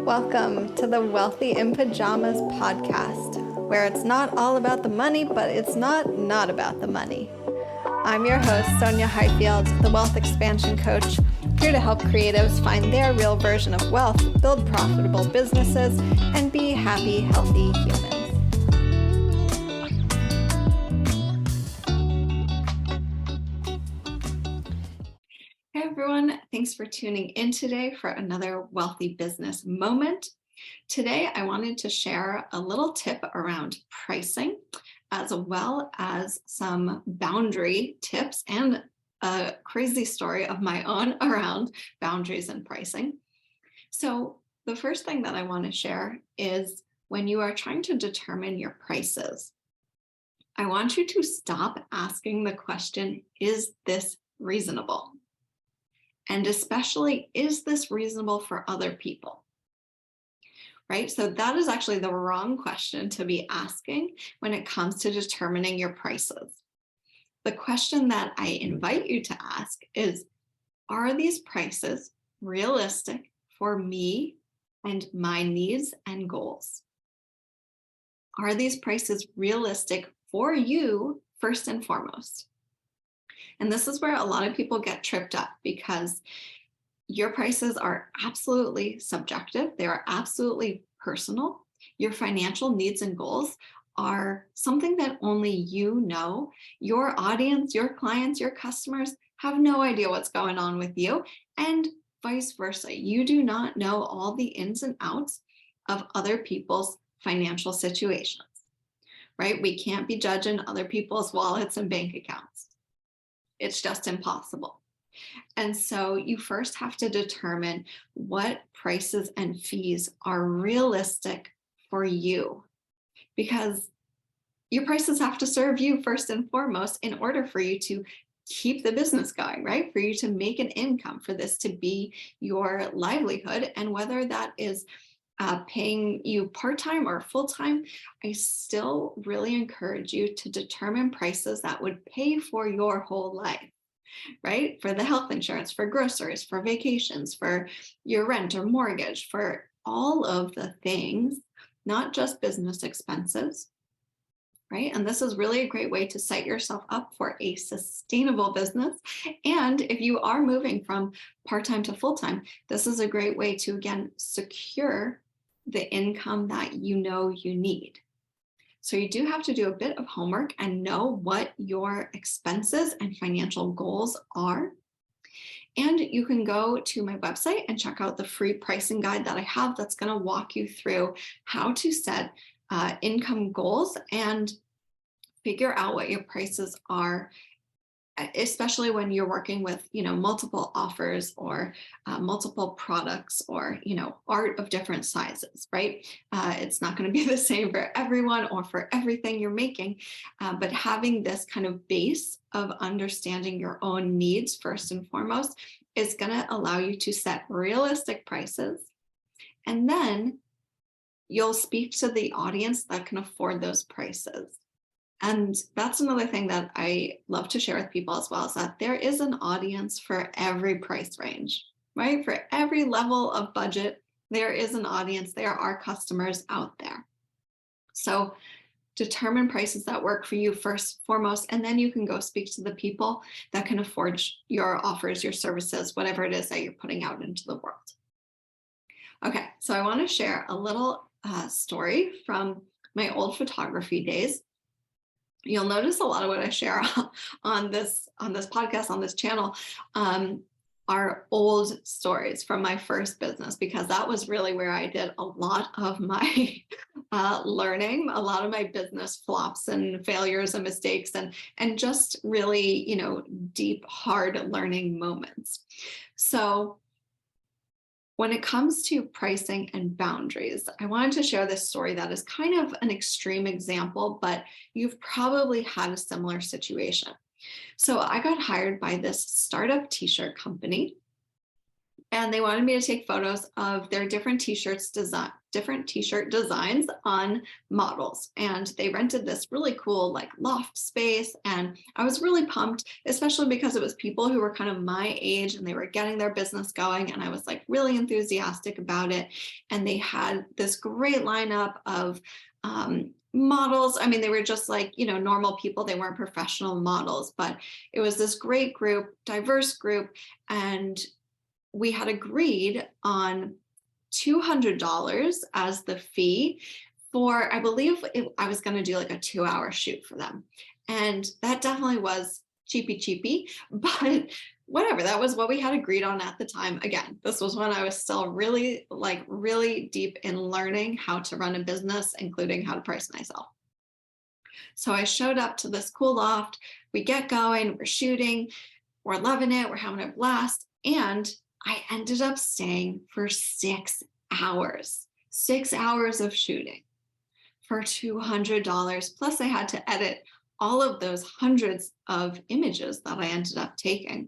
Welcome to the Wealthy in Pajamas podcast, where it's not all about the money, but it's not about the money. I'm your host, Sonya, the wealth expansion coach, here to help creatives find their real version of wealth, build profitable businesses, and be happy, healthy humans. Hey everyone, thanks for tuning in today for another Wealthy Business Moment. Today, I wanted to share a little tip around pricing, as well as some boundary tips and a crazy story of my own around boundaries and pricing. So the first thing that I want to share is when you are trying to determine your prices, I want you to stop asking the question, is this reasonable? And especially, is this reasonable for other people? Right? So that is actually the wrong question to be asking when it comes to determining your prices. The question that I invite you to ask is, are these prices realistic for me and my needs and goals? Are these prices realistic for you first and foremost? And this is where a lot of people get tripped up, because your prices are absolutely subjective. They are absolutely personal. Your financial needs and goals are something that only you know. Your audience, your clients, your customers have no idea what's going on with you, and vice versa. You do not know all the ins and outs of other people's financial situations, right? We can't be judging other people's wallets and bank accounts. It's just impossible. And so you first have to determine what prices and fees are realistic for you, because your prices have to serve you first and foremost in order for you to keep the business going, right? For you to make an income, for this to be your livelihood. And whether that is paying you part-time or full-time, I still really encourage you to determine prices that would pay for your whole life, right? For the health insurance, for groceries, for vacations, for your rent or mortgage, for all of the things, not just business expenses, right? And this is really a great way to set yourself up for a sustainable business. And if you are moving from part-time to full-time, this is a great way to, again, secure the income that you know you need. So you do have to do a bit of homework and know what your expenses and financial goals are. And you can go to my website and check out the free pricing guide that I have that's going to walk you through how to set income goals and figure out what your prices are, especially when you're working with, multiple offers or multiple products, or, art of different sizes, right? It's not going to be the same for everyone or for everything you're making, but having this kind of base of understanding your own needs first and foremost is going to allow you to set realistic prices. And then you'll speak to the audience that can afford those prices. And that's another thing that I love to share with people as well, is that there is an audience for every price range, right? For every level of budget, there is an audience. There are customers out there. So determine prices that work for you first, foremost, and then you can go speak to the people that can afford your offers, your services, whatever it is that you're putting out into the world. Okay, so I want to share a little story from my old photography days. You'll notice a lot of what I share on this podcast, on this channel, are old stories from my first business, because that was really where I did a lot of my learning, a lot of my business flops and failures and mistakes, and just really, deep, hard learning moments. So when it comes to pricing and boundaries, I wanted to share this story that is kind of an extreme example, but you've probably had a similar situation. So I got hired by this startup t-shirt company, and they wanted me to take photos of their different different t-shirt designs on models. And they rented this really cool like loft space. And I was really pumped, especially because it was people who were kind of my age and they were getting their business going. And I was like really enthusiastic about it. And they had this great lineup of models. I mean, they were just like, normal people. They weren't professional models, but it was this great group, diverse group. And we had agreed on $200 as the fee for, I believe I was going to do like a 2-hour shoot for them. And that definitely was cheapy, but whatever, that was what we had agreed on at the time. Again, this was when I was still really deep in learning how to run a business, including how to price myself. So I showed up to this cool loft. We get going, we're shooting, we're loving it, we're having a blast. And I ended up staying for 6 hours, 6 hours of shooting for $200. Plus I had to edit all of those hundreds of images that I ended up taking.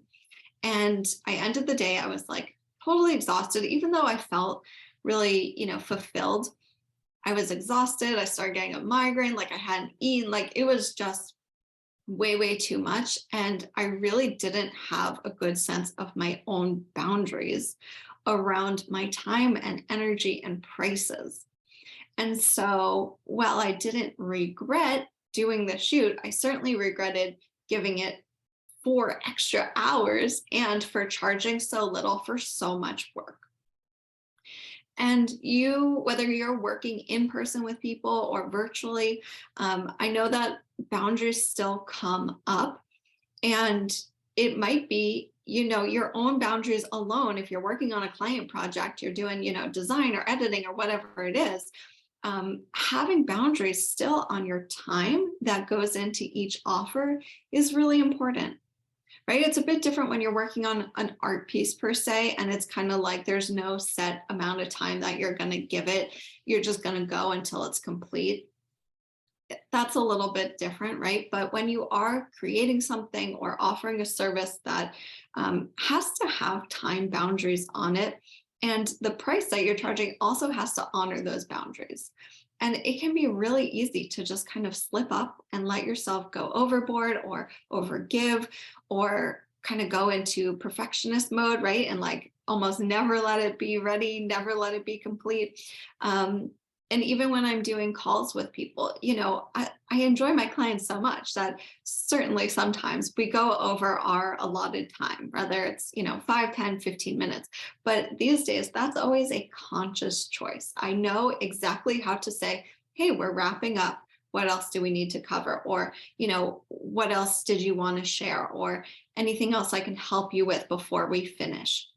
And I ended the day, I was like totally exhausted, even though I felt really, fulfilled. I was exhausted. I started getting a migraine, like I hadn't eaten, like it was just way too much. And I really didn't have a good sense of my own boundaries around my time and energy and prices. And so while I didn't regret doing the shoot, I certainly regretted giving it 4 extra hours and for charging so little for so much work. And whether you're working in person with people or virtually, I know that boundaries still come up, and it might be, your own boundaries alone. If you're working on a client project, you're doing, design or editing or whatever it is, having boundaries still on your time that goes into each offer is really important. Right? It's a bit different when you're working on an art piece per se, and it's kind of like there's no set amount of time that you're going to give it. You're just going to go until it's complete. That's a little bit different, right? But when you are creating something or offering a service that has to have time boundaries on it, and the price that you're charging also has to honor those boundaries. And it can be really easy to just kind of slip up and let yourself go overboard or overgive or kind of go into perfectionist mode, right? And like almost never let it be ready, never let it be complete. And even when I'm doing calls with people, I enjoy my clients so much that certainly sometimes we go over our allotted time, whether it's, 5, 10, 15 minutes. But these days, that's always a conscious choice. I know exactly how to say, hey, we're wrapping up. What else do we need to cover? Or, what else did you want to share? Or anything else I can help you with before we finish?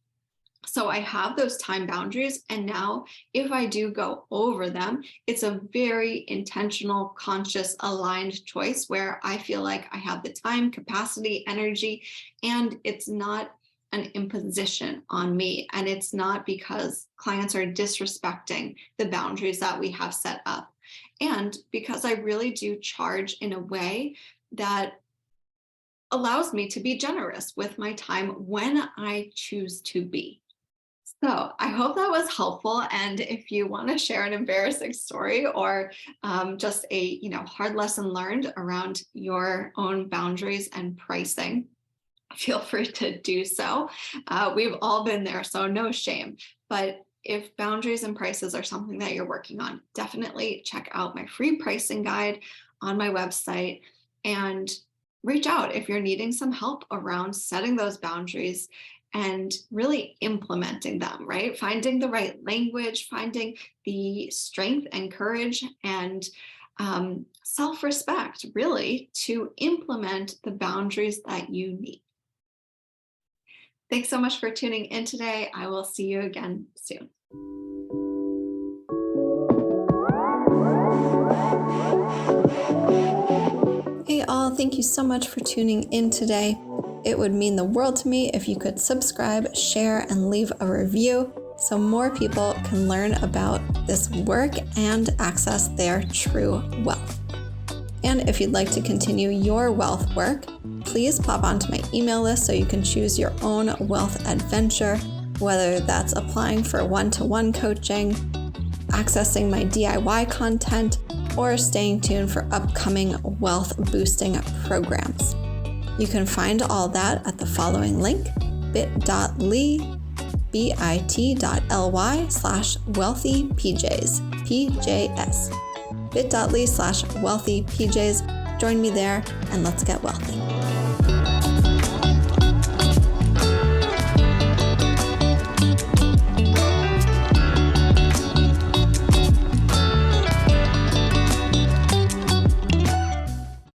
So I have those time boundaries. And now if I do go over them, it's a very intentional, conscious, aligned choice where I feel like I have the time, capacity, energy, and it's not an imposition on me. And it's not because clients are disrespecting the boundaries that we have set up. And because I really do charge in a way that allows me to be generous with my time when I choose to be. So I hope that was helpful. And if you want to share an embarrassing story or just a hard lesson learned around your own boundaries and pricing, feel free to do so. We've all been there, so no shame. But if boundaries and prices are something that you're working on, definitely check out my free pricing guide on my website and reach out if you're needing some help around setting those boundaries and really implementing them, right? Finding the right language, finding the strength and courage and self-respect, really, to implement the boundaries that you need. Thanks so much for tuning in today. I will see you again soon. Hey all, thank you so much for tuning in today. It would mean the world to me if you could subscribe, share, and leave a review so more people can learn about this work and access their true wealth. And if you'd like to continue your wealth work, please pop onto my email list so you can choose your own wealth adventure. whether that's applying for one-to-one coaching, accessing my DIY content, or staying tuned for upcoming wealth boosting programs. You can find all that at the following link, bit.ly/wealthypjs, PJS. bit.ly/wealthypjs. Join me there and let's get wealthy.